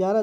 11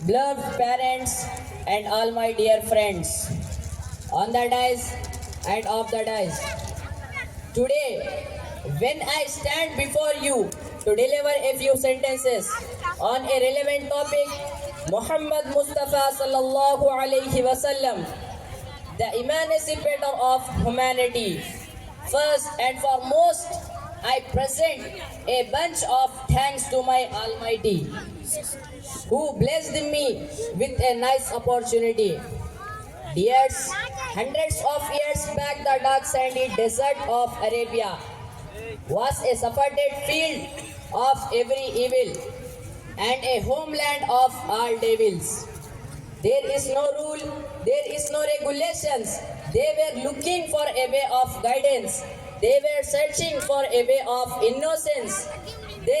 Beloved parents and all my dear friends on the dais and off the dais, today when I stand before you to deliver a few sentences on a relevant topic, Muhammad Mustafa sallallahu alayhi wasallam, the emancipator of humanity, first and foremost I present a bunch of thanks to my Almighty who blessed me with a nice opportunity. Dears, hundreds of years back the dark sandy desert of Arabia was a suffocated field of every evil and a homeland of all devils. There is no rule, there is no regulations. They were looking for a way of guidance. They were searching for a way of innocence. They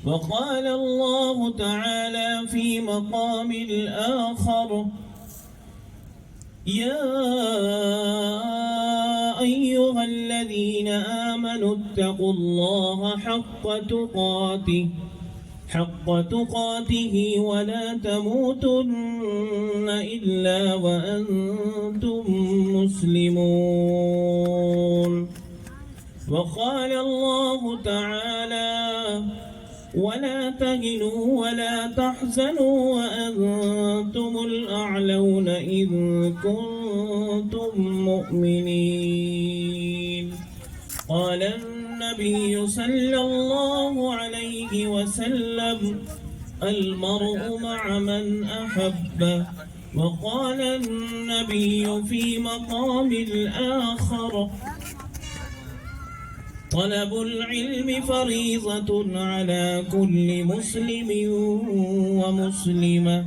وقال الله تعالى في مقام آخر يا أيها الذين آمنوا اتقوا الله حق تقاته ولا تموتن إلا وأنتم مسلمون. وقال الله تعالى ولا تهنوا ولا تحزنوا وأنتم الأعلون إن كنتم مؤمنين. قال النبي صلى الله عليه وسلم: المرء مع من أحبه. وقال النبي في مقام الآخر: طلب العلم فريضة على كل مسلم ومسلمة.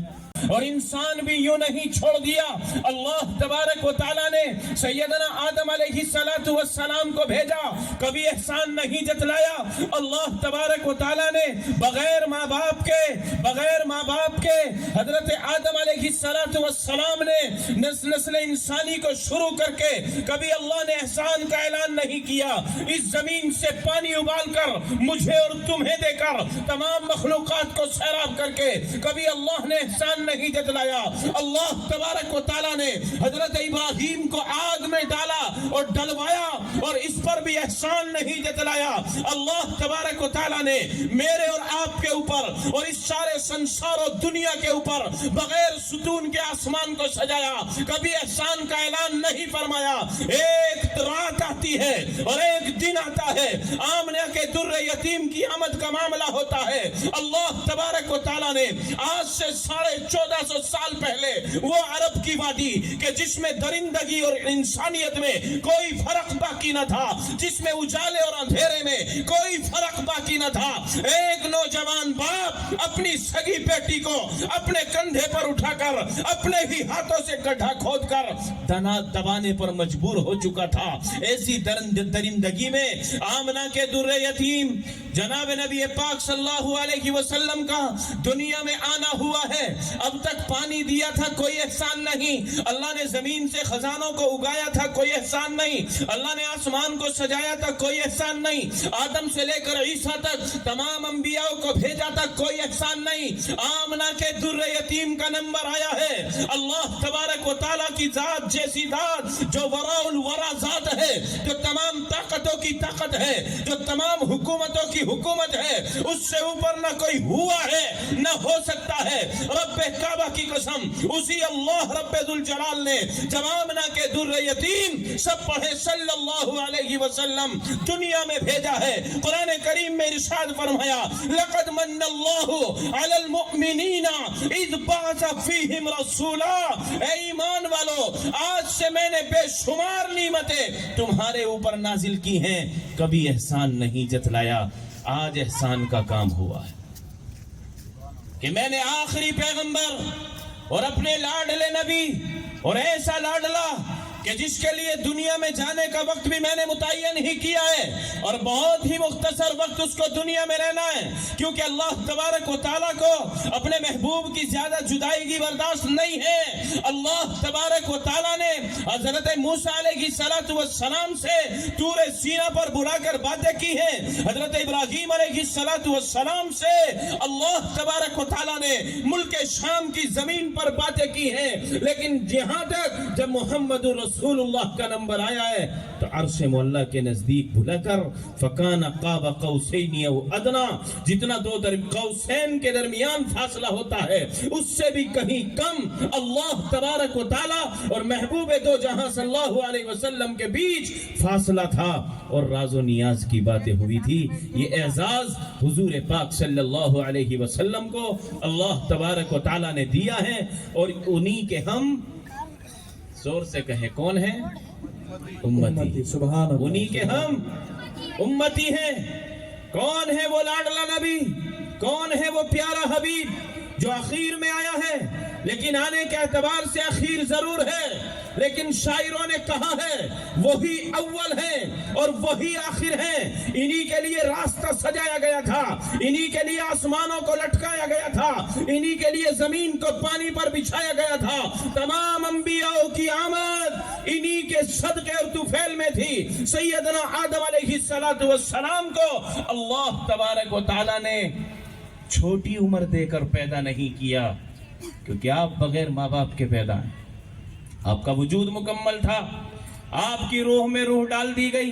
اور انسان بھی یوں نہیں چھوڑ دیا. اللہ تبارک و تعالیٰ نے سیدنا آدم علیہ السلام کو بھیجا, کبھی احسان نہیں جتلایا. اللہ تبارک و تعالیٰ نے بغیر ماں باپ کے حضرت آدم علیہ السلام نے نسل انسانی کو شروع کر کے کبھی اللہ نے احسان کا اعلان نہیں کیا. اس زمین سے پانی ابال کر مجھے اور تمہیں دے کر تمام مخلوقات کو سیراب کر کے کبھی اللہ نے احسان نہیں جتلایا. اللہ تبارک و تعالیٰ نے حضرت ابراہیم کو آگ میں ڈالا اور ڈلوایا اور اس پر بھی احسان نہیں جتلایا. اللہ تبارک و تعالیٰ نے میرے اور آپ کے اوپر اور اس سارے سنسار و دنیا کے اوپر بغیر ستون کے آسمان کو سجایا, کبھی احسان کا اعلان نہیں فرمایا. ایک رات آتی ہے اور ایک دن آتا ہے, آمنہ کے در یتیم کی آمد کا معاملہ ہوتا ہے. اللہ تبارک و تعالیٰ نے آج سے 1450 سال پہلے وہ عرب کی وادی کہ جس میں درندگی اور انسانیت میں کوئی فرق باقی نہ تھا, جس میں اجالے اور اندھیرے میں کوئی فرق باقی نہ تھا, ایک نوجوان باپ اپنی سگی بیٹی کو اپنے کندھے پر اٹھا کر اپنے ہی ہاتھوں سے گڈھا کھود کر دنا دبانے پر مجبور ہو چکا تھا. ایسی درندگی میں آمنہ کے در یتیم جناب نبی پاک صلی اللہ علیہ وسلم کا دنیا میں آنا ہوا ہے. اب تک پانی دیا تھا, کوئی احسان نہیں. اللہ نے زمین سے خزانوں کو اگایا تھا, کوئی احسان نہیں. اللہ نے آسمان کو سجایا تھا, کوئی احسان نہیں. آدم سے لے کر عیسیٰ تک تمام انبیاء کو بھیجا تھا, کوئی احسان نہیں. آمنہ کے در یتیم کا نمبر آیا ہے. اللہ تبارک و تعالیٰ کی ذات جیسی ذات جو وراء الورا ذات ہے, جو تمام طاقتوں کی طاقت ہے, جو تمام حکومتوں کی حکومت ہے, اس سے اوپر نہ کوئی ہوا ہے نہ ہو سکتا ہے. رب کعبہ کی قسم اسی اللہ رب ذوالجلال نے جب آمنہ کے در یتیم سب پڑھے صلی اللہ علیہ وسلم دنیا میں بھیجا ہے. قرآن کریم میں ارشاد فرمایا: لقد من اللہ علی المؤمنین اذ بعث فیہم رسولا. اے ایمان والو, آج سے میں نے بے شمار نعمتیں تمہارے اوپر نازل کی ہیں, کبھی احسان نہیں جتلایا. آج احسان کا کام ہوا ہے کہ میں نے آخری پیغمبر اور اپنے لاڈلے نبی اور ایسا لاڈلا کہ جس کے لیے دنیا میں جانے کا وقت بھی میں نے متعین ہی کیا ہے اور بہت ہی مختصر وقت اس کو دنیا میں رہنا ہے, کیونکہ اللہ تبارک و تعالیٰ کو اپنے محبوب کی زیادہ جدائی کی برداشت نہیں ہے. اللہ تبارک و تعالیٰ نے حضرت موسیٰ علیہ السلام سے طور سینا پر بلا کر باتیں کی ہیں, حضرت ابراہیم علیہ السلام سے اللہ تبارک و تعالیٰ نے ملک شام کی زمین پر باتیں کی ہیں. لیکن یہاں تک جب محمد رسول اللہ کا نمبر آیا ہے تو عرش معلیٰ کے نزدیک بھلا کر فکان قاب قوسین او ادنا, جتنا دو قوسین کے درمیان فاصلہ ہوتا ہے اس سے بھی کہیں کم اللہ تبارک و تعالیٰ اور محبوب دو جہاں صلی اللہ علیہ وسلم کے بیچ فاصلہ تھا اور راز و نیاز کی باتیں ہوئی تھی. یہ اعزاز حضور پاک صلی اللہ علیہ وسلم کو اللہ تبارک و تعالیٰ نے دیا ہے اور انہی کے ہم زور سے کہیں کون ہے؟ امتی. سبحان اللہ. انہی کے ہم امتی ہیں. کون ہے وہ لاڈلا نبی, کون ہے وہ پیارا حبیب جو اخیر میں آیا ہے, لیکن آنے کے اعتبار سے اخیر ضرور ہے, لیکن شاعروں نے کہا ہے وہی اول ہے اور وہی آخر ہے. انہی کے لیے راستہ سجایا گیا تھا, انہی کے لیے آسمانوں کو لٹکایا گیا تھا, انہی کے لیے زمین کو پانی پر بچھایا گیا تھا. تمام انبیاء کی آمد انہی کے صدقے اور طفیل میں تھی. سیدنا آدم علیہ السلام کو اللہ تبارک و تعالیٰ نے چھوٹی عمر دے کر پیدا نہیں کیا, کیونکہ آپ بغیر ماں باپ کے پیدا ہیں. آپ کا وجود مکمل تھا, آپ کی روح میں روح ڈال دی گئی,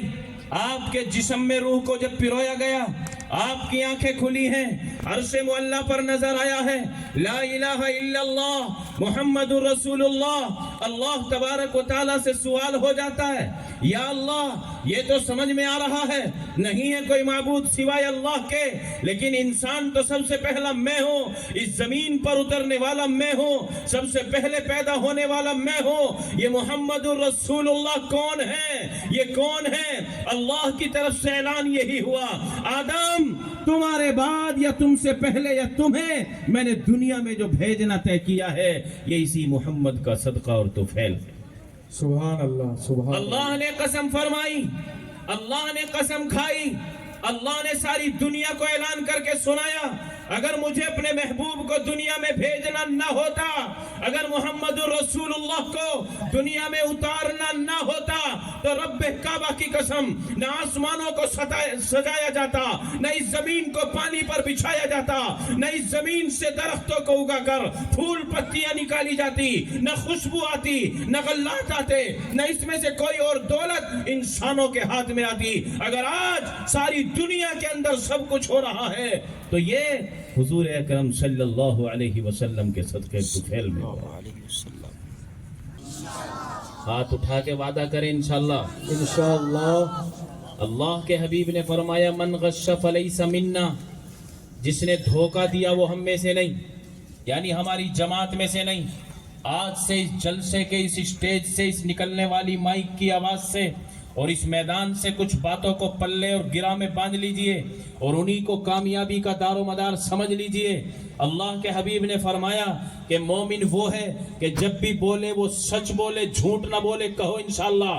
آپ کے جسم میں روح کو جب پرویا گیا آپ کی آنکھیں کھلی ہیں, عرش معلیٰ پر نظر آیا ہے, لا الہ الا اللہ محمد رسول اللہ. اللہ تبارک و تعالیٰ سے سوال ہو جاتا ہے, یا اللہ یہ تو سمجھ میں آ رہا ہے نہیں ہے کوئی معبود سوائے اللہ کے, لیکن انسان تو سب سے پہلا میں ہوں, اس زمین پر اترنے والا میں ہوں, سب سے پہلے پیدا ہونے والا میں ہوں. یہ محمد الرسول اللہ کون ہے, یہ کون ہے؟ اللہ کی طرف سے اعلان یہی ہوا, آدم تمہارے بعد یا تم سے پہلے یا تمہیں میں نے دنیا میں جو بھیجنا طے کیا ہے یہ اسی محمد کا صدقہ اور طفیل ہے. سبحان اللہ, سبحان اللہ نے قسم فرمائی, اللہ نے قسم کھائی, اللہ نے ساری دنیا کو اعلان کر کے سنایا, اگر مجھے اپنے محبوب کو دنیا میں بھیجنا نہ ہوتا, اگر محمد الرسول اللہ کو دنیا میں اتارنا نہ ہوتا تو رب کعبہ کی قسم نہ آسمانوں کو سجایا جاتا, نہ اس زمین کو پانی پر بچھایا جاتا, نہ اس زمین سے درختوں کو اگا کر پھول پتیاں نکالی جاتی, نہ خوشبو آتی, نہ غلات آتے, نہ اس میں سے کوئی اور دولت انسانوں کے ہاتھ میں آتی. اگر آج ساری دنیا کے اندر سب کچھ ہو رہا ہے تو یہ حضور اکرم صلی اللہ علیہ وسلم کے صدقے طفیل میں. ہاتھ اٹھا کے وعدہ کریں انشاءاللہ. انشاءاللہ. اللہ کے حبیب نے فرمایا من غش فلیس منا, جس نے دھوکہ دیا وہ ہم میں سے نہیں, یعنی ہماری جماعت میں سے نہیں. آج سے اس جلسے کے اس اسٹیج سے, اس نکلنے والی مائک کی آواز سے اور اس میدان سے کچھ باتوں کو پلے اور گرہ میں باندھ لیجئے اور انہی کو کامیابی کا دار و مدار سمجھ لیجئے. اللہ کے حبیب نے فرمایا کہ مومن وہ ہے کہ جب بھی بولے وہ سچ بولے, جھوٹ نہ بولے. کہو انشاءاللہ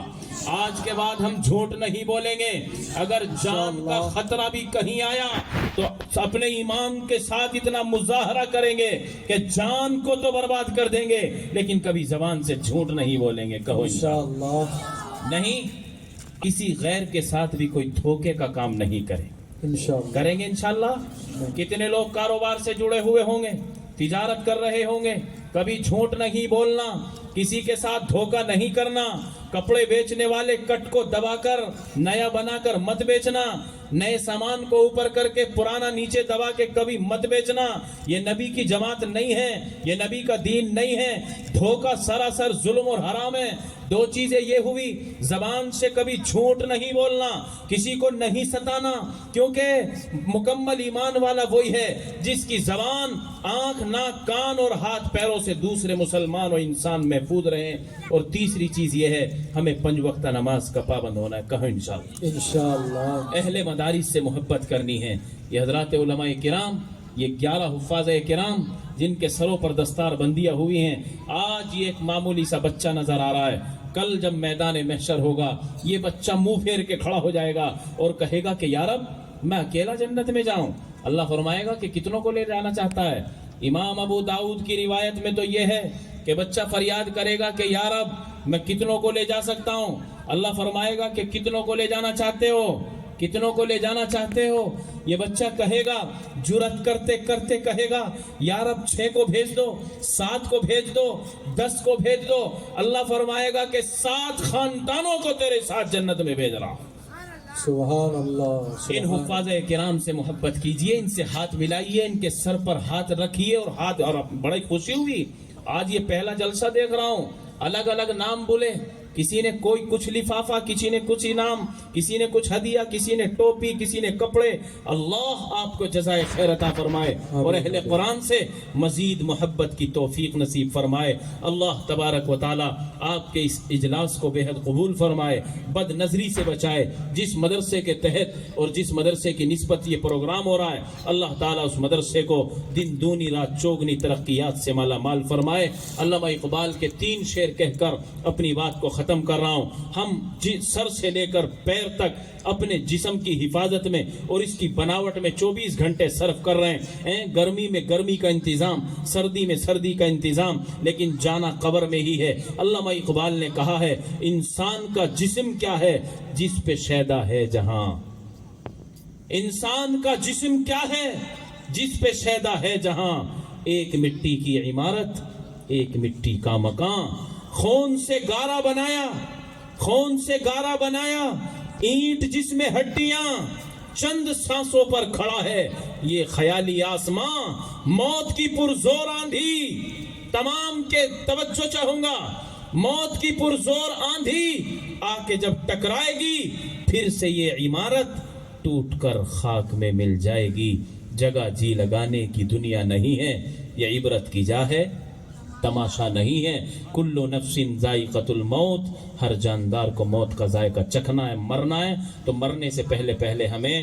آج کے بعد ہم جھوٹ نہیں بولیں گے. اگر جان کا خطرہ بھی کہیں آیا تو اپنے ایمان کے ساتھ اتنا مظاہرہ کریں گے کہ جان کو تو برباد کر دیں گے لیکن کبھی زبان سے جھوٹ نہیں بولیں گے. کہو انشاءاللہ. نہیں, کسی غیر کے ساتھ بھی کوئی دھوکے کا کام نہیں کریں. انشاءاللہ کریں گے انشاءاللہ. کتنے لوگ کاروبار سے جڑے ہوئے ہوں گے, تجارت کر رہے ہوں گے, کبھی جھوٹ نہیں بولنا, کسی کے ساتھ دھوکہ نہیں کرنا. کپڑے بیچنے والے کٹ کو دبا کر نیا بنا کر مت بیچنا, نئے سامان کو اوپر کر کے پرانا نیچے دبا کے کبھی مت بیچنا. یہ نبی کی جماعت نہیں ہے, یہ نبی کا دین نہیں ہے. دھوکہ سراسر ظلم اور حرام ہے. دو چیزیں یہ ہوئی, زبان سے کبھی جھوٹ نہیں بولنا, کسی کو نہیں ستانا, کیونکہ مکمل ایمان والا وہی ہے جس کی زبان, آنکھ, ناک, کان اور ہاتھ پیروں سے دوسرے مسلمان اور انسان محفوظ رہیں. اور تیسری چیز یہ ہے ہمیں 5 وقتہ نماز کا پابند ہونا ہے. کہو انشاءاللہ. انشاءاللہ. اہل مدارس سے محبت کرنی ہے. یہ حضرات علماء کرام, یہ 11 حفاظ کرام جن کے سروں پر دستار بندیاں ہوئی ہیں, آج یہ ایک معمولی سا بچہ نظر آ رہا ہے. کل جب میدان محشر ہوگا یہ بچہ منہ پھیر کے کھڑا ہو جائے گا اور کہے گا کہ یا رب میں اکیلا جنت میں جاؤں. اللہ فرمائے گا کہ کتنوں کو لے جانا چاہتا ہے. امام ابو داؤد کی روایت میں تو یہ ہے کہ بچہ فریاد کرے گا کہ یا رب میں کتنوں کو لے جا سکتا ہوں. اللہ فرمائے گا کہ کتنوں کو لے جانا چاہتے ہو, کتنوں کو لے جانا چاہتے ہو. یہ بچہ کہے گا, جرأت کرتے کرتے کہے گا یا رب 6 کو بھیج دو, 7 کو بھیج دو, 10 کو بھیج دو. اللہ فرمائے گا کہ 7 خاندانوں کو تیرے ساتھ جنت میں بھیج رہا ہوں. سبحان اللہ. ان حفاظ کرام سے محبت کیجئے, ان سے ہاتھ ملائیے, ان کے سر پر ہاتھ رکھیے اور بڑی خوشی ہوئی. آج یہ پہلا جلسہ دیکھ رہا ہوں, الگ الگ نام بولے, کسی نے کوئی کچھ لفافہ, کسی نے کچھ انعام, کسی نے کچھ ہدیہ, کسی نے ٹوپی, کسی نے کپڑے. اللہ آپ کو جزائے خیر عطا فرمائے اور اہل قرآن سے مزید محبت کی توفیق نصیب فرمائے. اللہ تبارک و تعالی آپ کے اس اجلاس کو بے حد قبول فرمائے, بد نظری سے بچائے. جس مدرسے کے تحت اور جس مدرسے کی نسبت یہ پروگرام ہو رہا ہے, اللہ تعالیٰ اس مدرسے کو دن دونی رات چوگنی ترقیات سے مالا مال فرمائے. علامہ اقبال کے 3 شعر کہہ کر اپنی بات کو ختم کر رہا ہوں. ہم سر سے لے کر پیر تک اپنے جسم کی حفاظت میں اور اس کی بناوٹ میں 24 گھنٹے صرف کر رہے ہیں. گرمی میں گرمی کا انتظام, سردی میں سردی کا انتظام, لیکن جانا قبر میں ہی ہے. علامہ اقبال نے کہا ہے انسان کا جسم کیا ہے جس پہ شیدا ہے جہاں. انسان کا جسم کیا ہے جس پہ شیدا ہے جہاں. ایک مٹی کی عمارت, ایک مٹی کا مکان, خون سے گارا بنایا, خون سے گارا بنایا, اینٹ جس میں ہڈیاں, چند سانسوں پر کھڑا ہے. یہ خیالی آسماں، موت کی پرزور آندھی، تمام کے توجہ چاہوں گا، موت کی پرزور آندھی آ کے جب ٹکرائے گی پھر سے یہ عمارت ٹوٹ کر خاک میں مل جائے گی. جگہ جی لگانے کی دنیا نہیں ہے، یہ عبرت کی جا ہے، تماشا نہیں ہے. کل نفس ذائقۃ الموت، ہر جاندار کو موت کا ذائقہ چکھنا ہے، مرنا ہے. تو مرنے سے پہلے ہمیں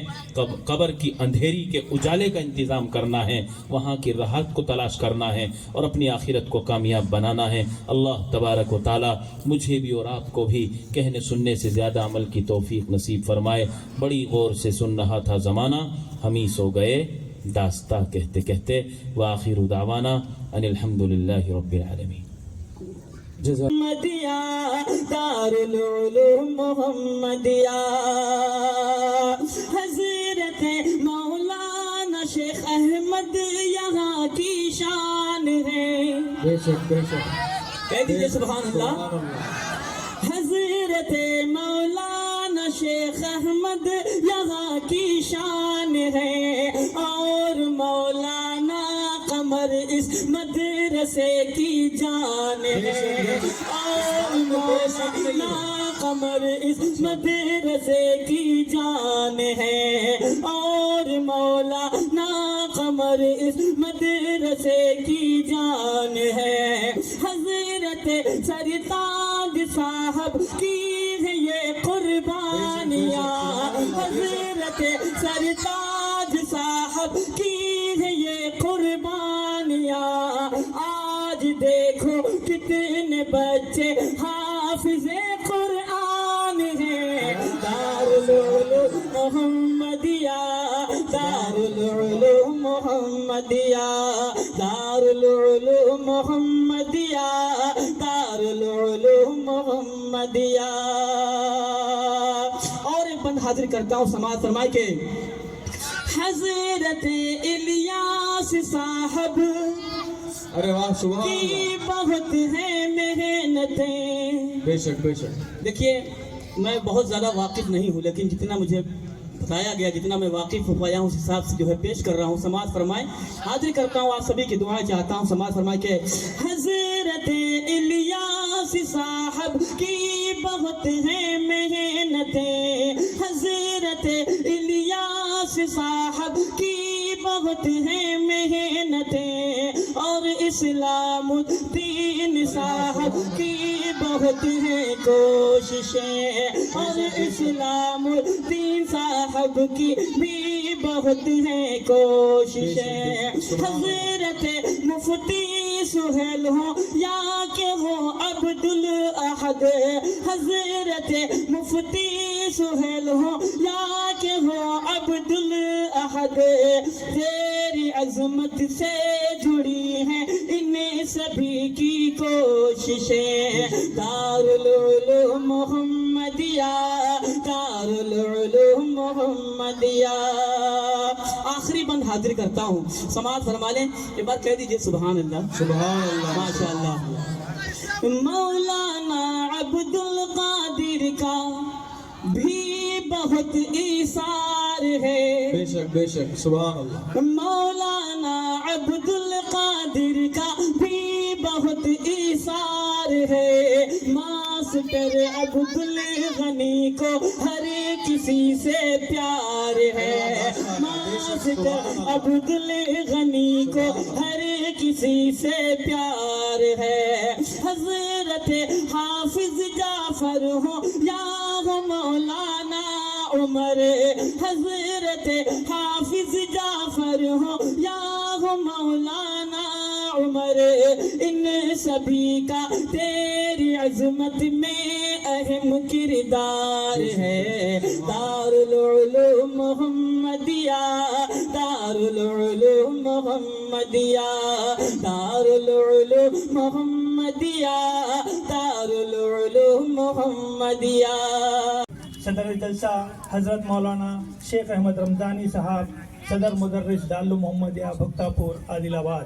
قبر کی اندھیری کے اجالے کا انتظام کرنا ہے، وہاں کی راحت کو تلاش کرنا ہے اور اپنی آخرت کو کامیاب بنانا ہے. اللہ تبارک و تعالی مجھے بھی اور آپ کو بھی کہنے سننے سے زیادہ عمل کی توفیق نصیب فرمائے. بڑی غور سے سن رہا تھا زمانہ، ہم ہی سو گئے داستہ کہتے کہتے. وآخر دعوانا ان الحمدللہ رب العالمین. محمدیہ دارالعلوم محمدیہ، حضرت مولانا شیخ احمد یہاں کی شان ہے. بے شک بے شک. کہہ دیجیے سبحان اللہ. سبحان اللہ. حضرت مولانا شیخ احمد یہاں کی شان ہے، اور مولانا قمر اس مدرسے کی جان ہے، اور مولانا قمر اس مدرسے کی جان ہے، اور مولانا قمر اس مدرسے کی جان ہے. حضرت سرتاج صاحب کی ہے یہ قربانیاں، حضرت سرتاج صاحب کی ہے یہ قربانیاں. آج دیکھو کتنے بچے حافظ قرآن ہیں. دارالعلوم محمدیہ، دارالعلوم محمدیہ، دارالعلوم محمدیہ، دارالعلوم محمدیہ. اور ایک بند حاضر کرتا ہوں سماعت فرمائے کے حضرت الیاس صاحب ارے واہ سبحان کی اللہ. بہت ہے محنتیں. بے شک بے شک. دیکھیے میں بہت زیادہ واقف نہیں ہوں، لیکن جتنا مجھے بتایا گیا، جتنا میں واقف ہو پایا ہوں اس حساب سے جو ہے پیش کر رہا ہوں. سماعت فرمائے. حاضر کرتا ہوں آپ سبھی کی دعائیں چاہتا ہوں. سماعت فرمائے کہ حضرت الیاس صاحب کی بہت ہے محنتیں، حضرت الیاس صاحب کی بہت ہے محنتیں، اور اسلام الدین صاحب کی بہت ہے کوششیں، اور اسلام الدین صاحب کی بھی بہت ہے کوششیں. حضرت مفتی سہیل ہو یا کہ وہ عبد الاحد، حضرت مفتی سہیل ہو یا کہ وہ عبد الاحد، تیری عظمت سے جڑی ہیں ان سبھی کی کوششیں. دارالعلوم محمدیہ، دارالعلوم محمدیہ. آخری بند حاضر کرتا ہوں. سماعت فرما لیں. ایک بار کہہ دیجئے سبحان اللہ. سبحان اللہ. ماشاء اللہ. مولانا عبد القادر کا بھی بہت ایثار ہے، بے شک بے شک. سبحان اللہ. مولانا عبد القادر کا بھی بہت ایثار ہے. ماسٹر عبد الغنی کو ہر کسی سے پیار ہے، ماسٹر عبد الغنی کو ہر کسی سے پیار ہے. حضرت حافظ جعفر ہو یا ہو مولانا عمر، حضرت حافظ جعفر ہو یا ہو مولانا عمر، ان سبھی کا تیری عظمت میں اہم کردار ہے. دارالعلوم محمدیہ، دارالعلوم محمدیہ، دارالعلوم محمدیہ، دارالعلوم محمدیہ. صدر جلسہ حضرت مولانا شیخ احمد رمضانی صاحب، صدر مدرس دارالعلوم محمدیہ بھکتا پور عادل آباد.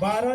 12